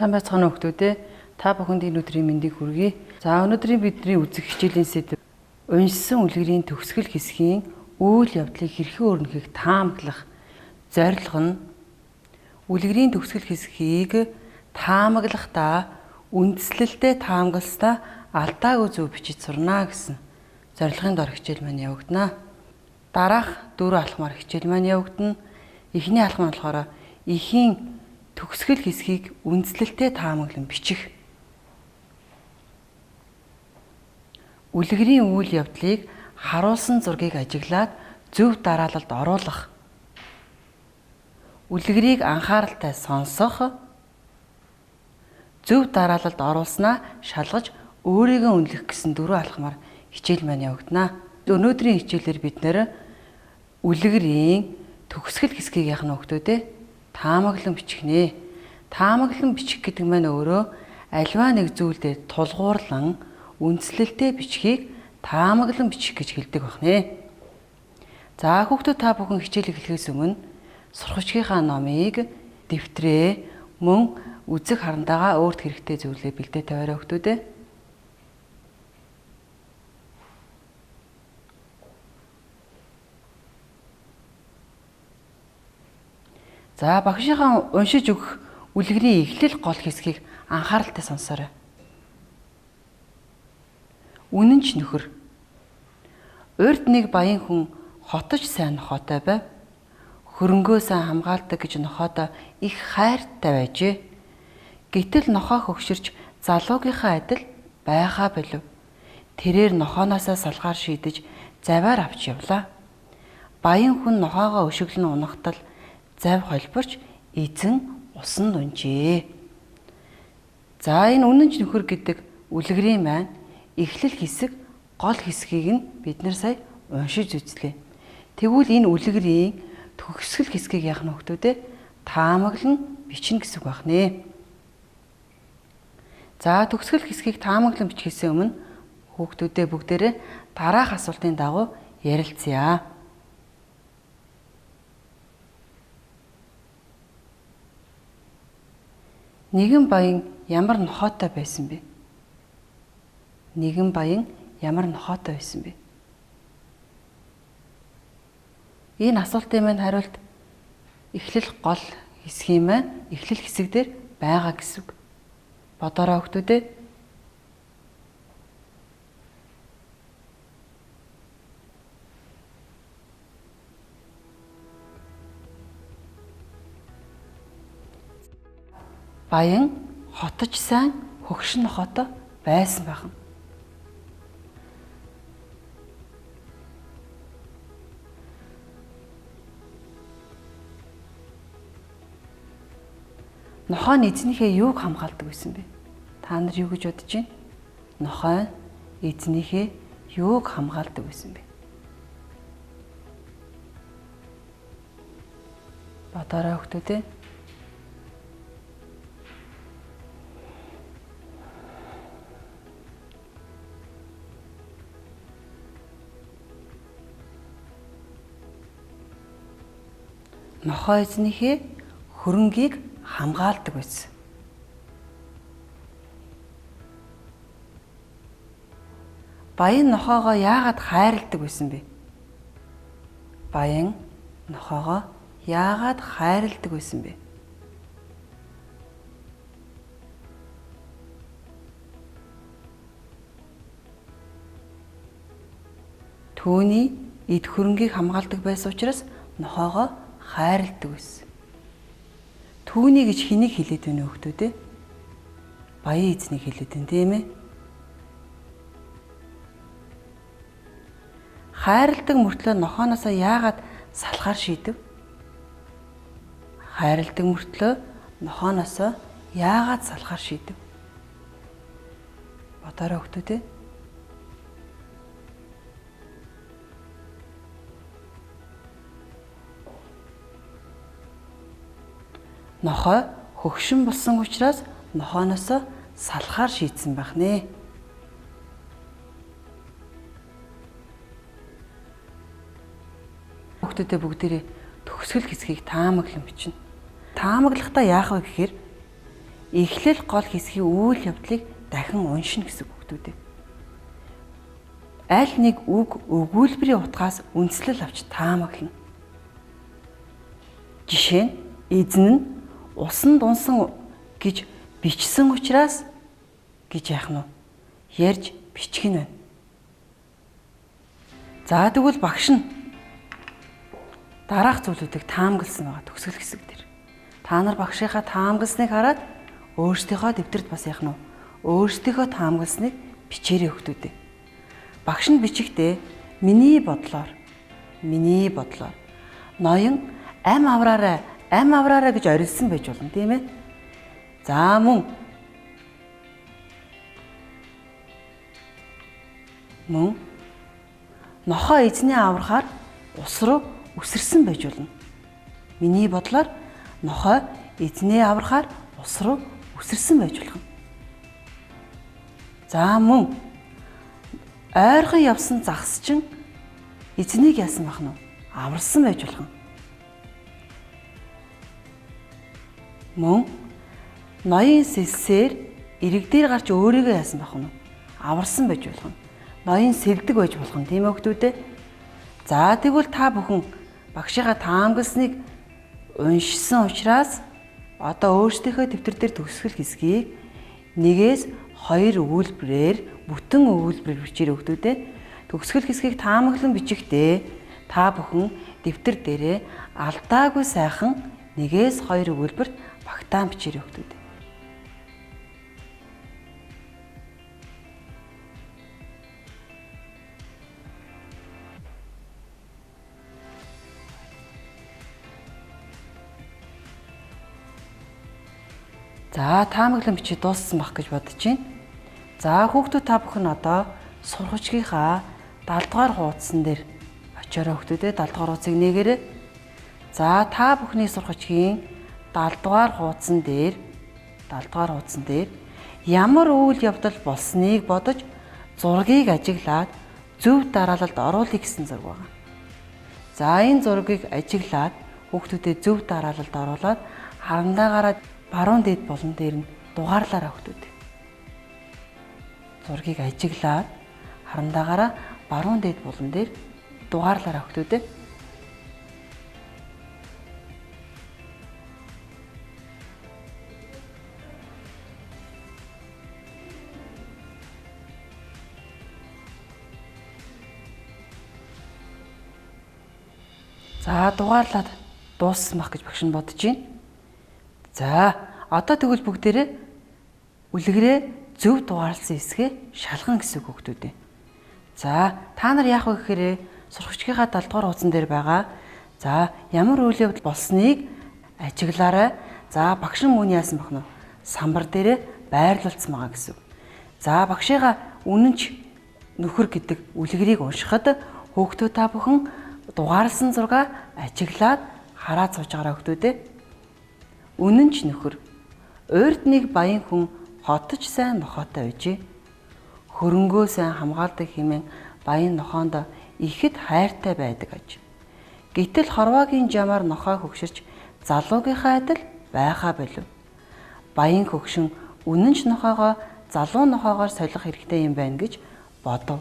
Сайн байцгаана уу хүүхдүүдээ. Та бүхэнд энэ өдрийн мэндийг хүргэе. За өнөөдрийн бидний үзэх хичээлийн сэдэв уншсан үлгэрийн төгсгөл хэсгийн үйл явдлыг хэрхэн өрнөхийг таамаглах. Зорилго нь үлгэрийн төгсгөл хэсгийг таамаглахдаа үндслэлтэй таамагласнаа алдаагүй зөв бичиж сурна гэсэн зорилгын дор хичээл маань явагдана. Дараах 4 алхмаар хичээл маань явагдана. Эхний алхам нь болохоор эхийн төгсгөл хэсгийг үндслэлтэй таамаглан бичих. Үлгэрийн үйл явдлыг харуулсан зургийг ажиглаад зөв дараалалд оруулах. Үлгэрийг анхааралтай сонсох. Зөв дараалалд оруулснаа шалгаж өөрийгөө үнэлэх гэсэн 4 алхмаар хичээл маань явагдана. Өнөөдрийн хичээлээр бид үлгэрийн төгсгөл хэсгийг яах нь хүүхдүүдээ таамаглан бичих нэ. Таамаглан бичих гэдэг маань өөрөө альва нэг зүйлдээ тулгуурлан үндслэлтэй бичгийг таамаглан бичих гэж хэлдэг байна. За хүүхдүүд та бүхэн хичээл эхлэхээс өмнө сургачгийнхаа номыг дэвтрээ мөн үзэх харандаага өөрт хэрэгтэй зүйлээ бэлдээ тавиараа хүүхдүүдээ. За багшийнхаа уншиж өгөх үлгэрийн эхлэл гол хэсгийг анхааралтай сонсоорой. Үнэн ч нөхөр. Урд нэг баян хүн хотож сайн нохоотой байв. Хөрөнгөө сайн хамгаалдаг гэж нохоодоо их хайртай байжээ. Гэтэл нохоо хөгшөрч залуугийнхаа адил байхаа болов. Тэрээр нохооноосоо салгаар шийдэж заваар авч явлаа. Баян хүн нохоогоо өшөглөн унахтал зав холборч эзэн усан дунжээ. За энэ үнэн ч нөхөр гэдэг үлгэрийн маань эхлэл хэсэг гол хэсгийг нь бид нар сая уншиж үзлээ. Тэгвэл энэ үлгэрийн төгсгөл хэсгийг яах нь хүүхдүүдээ таамаглан бичнэ гэсэн үг байна. За төгсгөл хэсгийг таамаглан бичхээс өмнө хүүхдүүдээ бүгдээрээ дараах асуултын дагуу ярилцъя. Нэгэн баян ямар нохоотой байсан бэ? Нэгэн баян ямар нохоотой байсан бэ? Энэ асуултын маань хариулт эхлэл гол хэсгийн маань эхлэл хэсэг дээр байгаа гэсэн үг. Бодоорой хүүхдүүдээ. Баян хотож сайн хөгшин нохоотой байсан байх нь. Нохоо нь эзнийхээ юуг хамгаалдаг байсан бэ? Та нар юу гэж бодож байна? Нохоо эзнийхээ юуг хамгаалдаг байсан бэ? Бодоорой хүүхдүүдээ. Нохоо эзнийхээ хөрөнгийг хамгаалдаг байсан. Баян нохоогоо яагаад хайрладаг байсан бэ? Баян нохоогоо яагаад хайрладаг байсан бэ? Түүний эд хөрөнгийг хамгаалдаг байсан учраас нохоогоо хайрладаг байсан. Түүний гэж хэнийг хэлээд байна вэ хүүхдүүдээ? Баян эзнийг хэлээд байна, тийм ээ? Хайрладаг мөртлөө нохооноосоо яагаад салахаар шийдэв? Хайрладаг мөртлөө нохооноосоо яагаад салахаар шийдэв? Бодоорой хүүхдүүдээ. Нохой хөгшин болсон учраас нохооноосоо салахаар шийдсэн байх нэ. Хүүхдүүдээ бүгдээрээ төгсгөл хэсгийг таамаглан бичнэ. Таамаглахдаа яах вэ гэхээр эхлэл гол хэсгийн үйл явдлыг дахин уншина гэсэн хүүхдүүд. Аль нэг үг өгүүлбэрийн утгаас үндэслэл авч таамаглана. Жишээ нь эзэн нь усан дунсан гэж бичсэн учраас гэж яах нь ярьж бичих нь байна. За тэгвэл багш нь дараах зүйлүүдийг таамагласан байгаа төгсгөл хэсэг дээр. Та нар багшийнхаа таамагласныг хараад өөрсдийнхөө дэвтэрт бас яах нь өөрсдийнхөө таамагласныг бичээрэй хүүхдүүдээ. Багш нь бичихдээ миний бодлоор ноён ам авраарай гэж орилсон байж болно тийм ээ. За мөн нохоо эзний аврахаар ус руу үсэрсэн байж болно. Миний бодлоор нохой эзнээ аврахаар ус руу үсэрсэн байж болох юм. За мөн ойрхон явсан загсчин эзнийг яасан байх нь аварсан байж болох юм. Мөн ноён сэлсээр ирэг дээр гарч өөрийгөө яасан байх нь аварсан байж болох юм. Ноён сэлдэг байж болох юм тийм ээ хүүхдүүдээ. За тэгвэл та бүхэн багшийнхаа таамагласныг уншсан учраас одоо өөрсдийнхөө дэвтэр дээр төгсгөл хэсгийг 1-2 өгүүлбэрээр бүтэн өгүүлбэрээр бичээрэй хүүхдүүдээ. Төгсгөл хэсгийг таамаглан бичихдээ та бүхэн дэвтэр дээрээ алдаагүй сайхан 1-2 өгүүлбэрт багтаан бичээрэй хүүхдүүдээ. За таамаглан бичиж дууссан бах гэж бодож байна. За хүүхдүүд та бүхэн одоо сургуульчгийнхаа 70 дугаар хуудсан дээр очиорой хүүхдүүдээ 70 дугаар хуудсыг нээгээрэй. За та бүхний сургуульчгийн 70 дугаар хуудсан дээр ямар үйл явдал болсныг бодож зургийг ажиглаад зөв дараалалд оруулъя гэсэн зураг байна. За энэ зургийг ажиглаад хүүхдүүдэд зөв дараалалд оруулаад харандаа гараад баруун дээд болон дээр нь дугаарлаараа хүүхдүүд. Зургийг ажиглаад харандаагаараа баруун дээд болон дээр дугаарлаараа хүүхдүүд. За дугаарлаад дууссан байх гэж багш нь бодож байна. За одоо тэгвэл бүгдээрээ үлгэрээ зөв дугаарласан хэсгээ шалгана гэсэн хүүхдүүдээ. За та нар яах вэ гэхээр сургуульчгийнхаа 70 дугаар хуудсан дээр байгаа. За ямар үйл явдал болсныг ажиглаарай. За багш нь мөн яасан бах нь самбар дээрээ байрлуулсан байгаа гэсэн. За багшийнхаа үнэнч нөхөр гэдэг үлгэрийг уншихад хүүхдүүд та бүхэн дугаарласан зургаа ажиглаад хараад сууж байгаа хүүхдүүдээ. Үнэнч нөхөр урд нэг баян хүн хотож сайн нохоотой байжээ. Хөрөнгөө сайн хамгаалдаг хэмээн баян нохоонд ихэд хайртай байдаг аж. Гэтэл хорвоогийн жамаар нохоо хөгширч залуугийнхаа адил байхаа болов. Баян хөгшин үнэнч нохоогоо залуу нохоогоор солих хэрэгтэй юм байна гэж бодов.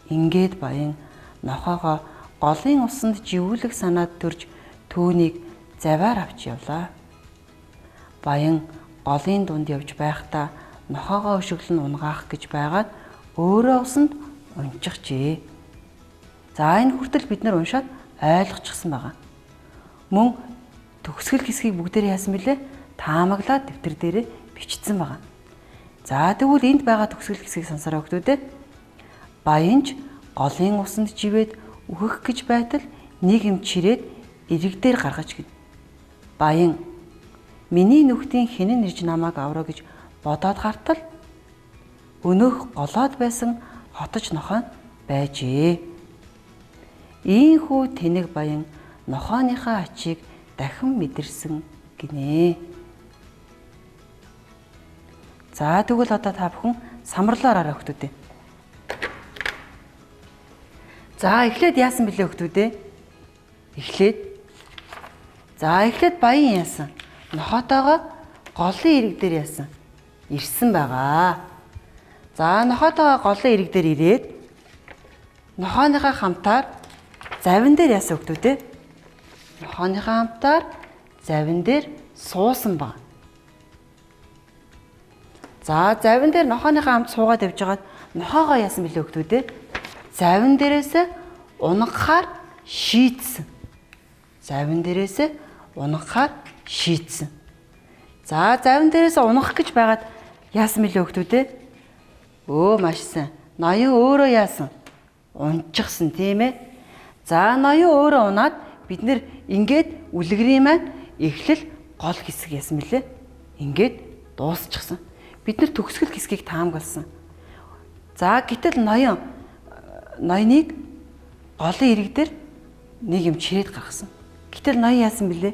Ингээд баян нохоогоо голын усанд живүүлэх санаад төрж түүнийг заваар авч явлаа. Баян голын дунд явж байхдаа нохоогоо өшөглөн унгаах гэж байгаад өөрөө усанд унчихжээ. За энэ хүртэл бид нар уншаад ойлгочихсон байгаа. Мөн төгсгөл хэсгийг бүгдээр яасан бilé? Таамаглаад дэвтэр дээрээ бичсэн байгаа. За тэгвэл энд байгаа төгсгөл хэсгийг сонсороо хүүхдүүдээ. Баянч голын усанд живээд үхэх гэж байтал нэг юм чирээд ирэг дээр гаргаж гин. Баян миний нүхтийн хинэн ирж намайг авраа гэж бодоод хартал өнөөх голоод байсан хотож нохоо байжээ. Ийхүү тэнэг баян нохооныхаа ачийг дахин мэдэрсэн гинэ. За тэгвэл одоо та бүхэн самарлаар арай хүүхдүүдээ. За эхлээд яасан бilé хүүхдүүдээ? Эхлээд баян яасан? Нохоотойгоо голын ирэг дээр яасан? Ирсэн байгаа. За нохоотойгоо голын ирэг дээр ирээд нохооныхаа хамтаар завин дээр яасан хөгтүүд ээ? Нохооныхаа хамтаар завин дээр суусан баг. За завин дээр нохооныхаа хамт суугаад явжгаад нохоогоо яасан бэлээ хөгтүүд ээ? Завин дээрээс унгахаар шийтсэн. Завин дээрээс унгахаар шийтсэн. За завин дээрээс унгах гэж байгаад яасан бэлээ хөгтүүд ээ? Маш сайн. Ноён өөрөө яасан? Унчихсан тийм ээ. За ноён өөрөө унаад бид нэр ингээд үлгэрийн маань эхлэл гол хэсэг яасан бэлээ? Ингээд дуусчихсан. Бид нэр төгсгөл хэсгийг таамагласан. За гэтэл ноёныг голын ирэг дээр нэг юм чирээд гаргасан. Гэтэл ноён яасан бэлээ?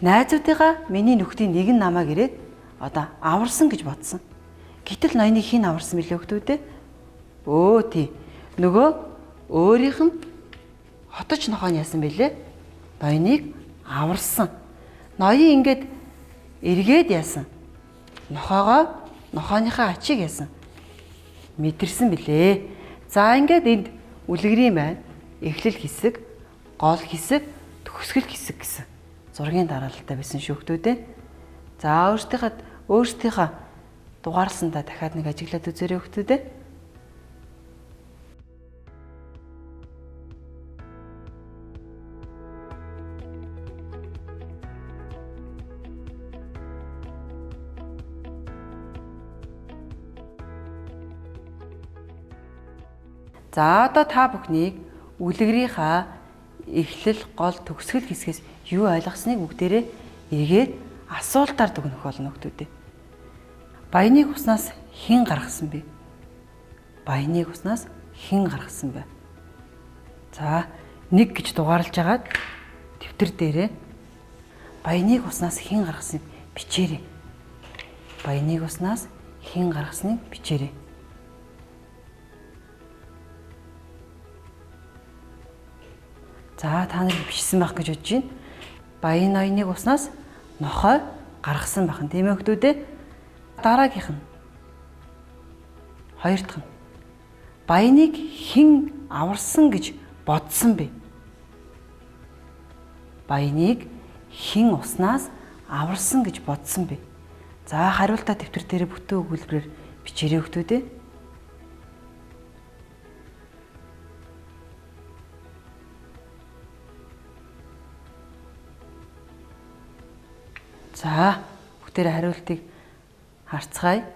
Найзуудыгаа миний нөхдийн нэг нь намайг ирээд одоо аварсан гэж бодсон. Гэтэл ноёныг хэн аварсан бэлээ хөгтүүд ээ? Тий. Нөгөө өөрийнх нь хотож нохоо нь яасан бэлээ? Ноёныг аварсан. Ноён ингээд эргээд яасан? Нохооныхаа ачийг яасан? Мэдэрсэн бэлээ. За ингээд энд үлгэрийн байна. Эхлэл хэсэг, гол хэсэг, төгсгөл хэсэг гэсэн зургийн дараалалтай байсан шүү хөгтүүдээ. За өөрсдийнхөө дугаарласандаа дахиад нэг ажиглаад үзээрэй хөгтүүдээ. За одоо та бүхнийг үлгэрийнхаа эхлэл, гол, төгсгөл хэсгээс юу ойлгосныг бүгдээрээ эргээд асуултаар дүгнэх болно хөгтүүдээ. Баяныг уснаас хэн гаргасан бэ? Баяныг уснаас хэн гаргасан бэ? За 1 гэж дугаарлаж агаад дэвтэр дээрээ баяныг уснаас хэн гаргасныг бичээрэй. Баяныг уснаас хэн гаргасныг бичээрэй. За та нар бичсэн байх гэж бодож байна. Баян ноёныг уснаас нохой гаргасан байх нь тийм ээ хөгтүүдээ. Дараагийнх нь. Хоёр дахь нь. Баяныг хэн аварсан гэж бодсон бэ? Баяныг хэн уснаас аварсан гэж бодсон бэ? За хариултаа дэвтэр дээр бүтэн өгүүлбэрээр бичээрэй хөгтүүдээ. За бүгдээр хариултыг харцгаая.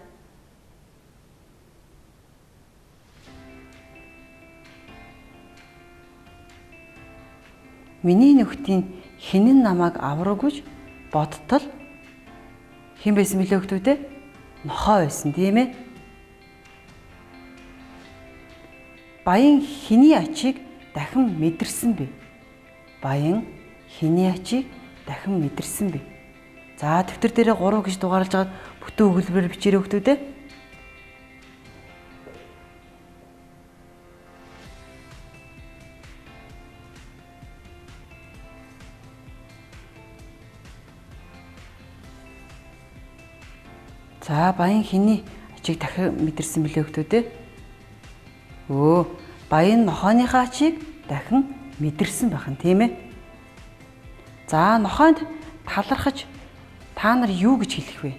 Миний нөхдийн хинэн намайг авраггүй бодтол хэн байсан мөлий хөгтүүдээ? Нохоо байсан тийм ээ. Баян хэний ачийг дахин мэдэрсэн бэ? Баян хэний ачийг дахин мэдэрсэн бэ? За дэвтэр дээрээ 3 гэж дугаарлаж агаад бүтэн өгүүлбэрээр бичээрэй хөгтүүдээ. За баян хэний ачийг дахин мэдэрсэн бэлээ хөгтүүдээ? Баян нохооныхаа ачийг дахин мэдэрсэн байх нь тийм ээ. За нохоонд талархаж та нар юу гэж хэлэх вэ?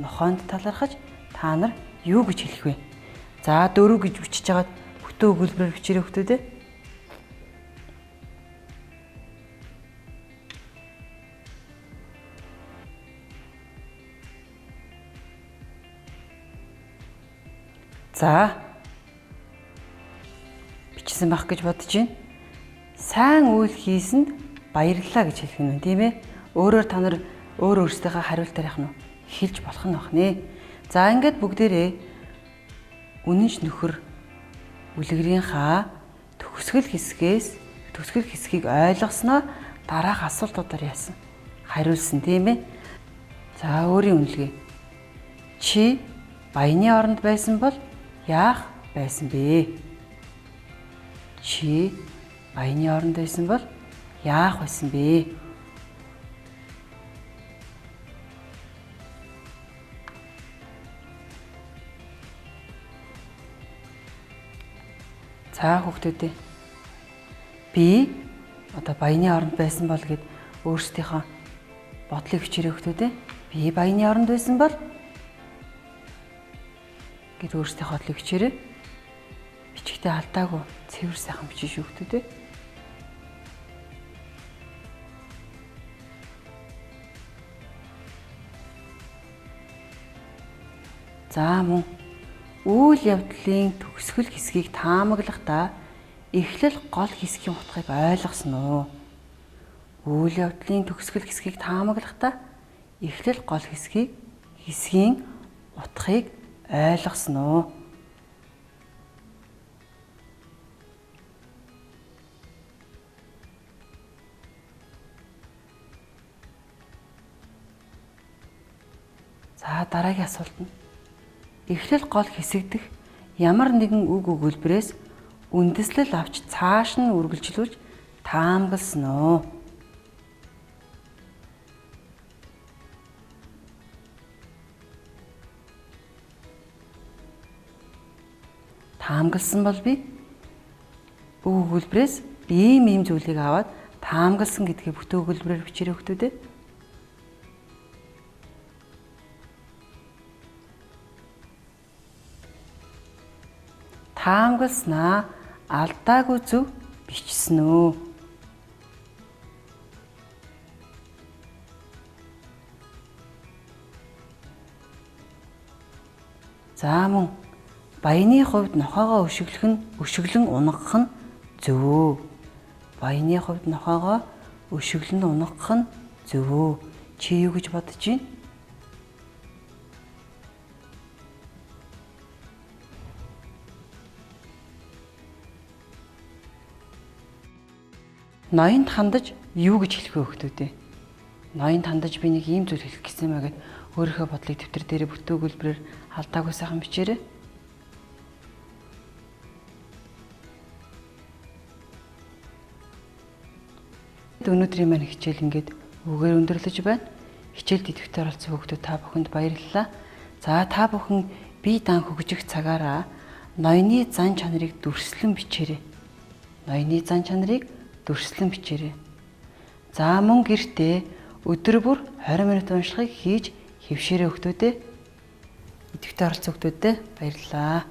Нохоонд талархаж та нар юу гэж хэлэх вэ? За 4 гэж бичиж хагаад бүтэн өгүүлбэрээр бичээрэй хөгтүүдээ. За бичсэн байх гэж бодож байна. Сайн үйл хийсэнд баярлалаа гэж хэлэх нь тийм ээ. Өөрөөр та нар өөрсдийнхөө хариултаар яах нь хэлж болох нь бахнэ. За ингээд бүгдээрээ үнэнч нөхөр үлгэрийнхаа төгсгөл хэсгийг ойлгосноо дараах асуултуудаар яасан? Хариулсан тийм ээ. За өөрийн үнэлгээ. Чи баяны оронд байсан бол яах байсан бэ? Чи баяны оронд байсан бол яах байсан бэ? За хүүхдүүдээ. Би одоо баяны оронд байсан бол гэд өөрсдийнхөө бодлыг бичээрэй хүүхдүүдээ. Би баяны оронд байсан бол гэд өөрсдийнхөө бодлыг бичээрэй. Бичгтээ алдаагүй цэвэр сайхан бичиж хүүхдүүдээ. За мөн үйл явдлын төгсгөл хэсгийг таамаглахдаа эхлэл гол хэсгийн утгыг ойлгосон уу? Үйл явдлын төгсгөл хэсгийг таамаглахдаа эхлэл гол хэсгийн утгыг ойлгосон уу? За дараагийн асуулт нь эхлэл гол хэсэг дэх ямар нэгэн үг өгүүлбэрээс үндэслэл авч цааш нь үргэлжлүүлж таамагласан уу? Таамагласан бол би үг өгүүлбэрээс ийм зүйлийг аваад таамагласан гэдгийг бүтэн өгүүлбэрээр бичээрэй хүүхдүүдээ. Таамагласнаа алдаагүй зөв бичсэн үү? За мөн баяны хувьд нохоогоо өшөглөн унгах нь зөв үү? Баяны хувьд нохоогоо өшөглөн унгах нь зөв үү? Чи юу гэж бодож байна? Ноёнд хандаж юу гэж хэлэх вэ хүүхдүүдээ? Ноёнд хандаж би нэг ийм зүйл хэлэх гэсэн маа гэд өөрийнхөө бодлыг дэвтэр дээр бүтэн өгүүлбэрээр алдаагүй сайхан бичээрэй. Өнөөдрийн маань хичээл ингээд үгээр өндөрлөж байна. Хичээлд идэвхтэй оролцсон хүүхдүүд та бүхэнд баярлалаа. За та бүхэн бие даан хөгжих цагаараа ноёны зан чанарыг дүрслэн бичээрэй. Ноёны зан чанарыг дүрслэн бичээрэй. За мөн гэртээ өдөр бүр 20 минут уншихыг хийж хэвшээрэй хүүхдүүдээ. Идэвхтэй оролцсон хүүхдүүдэд баярлалаа.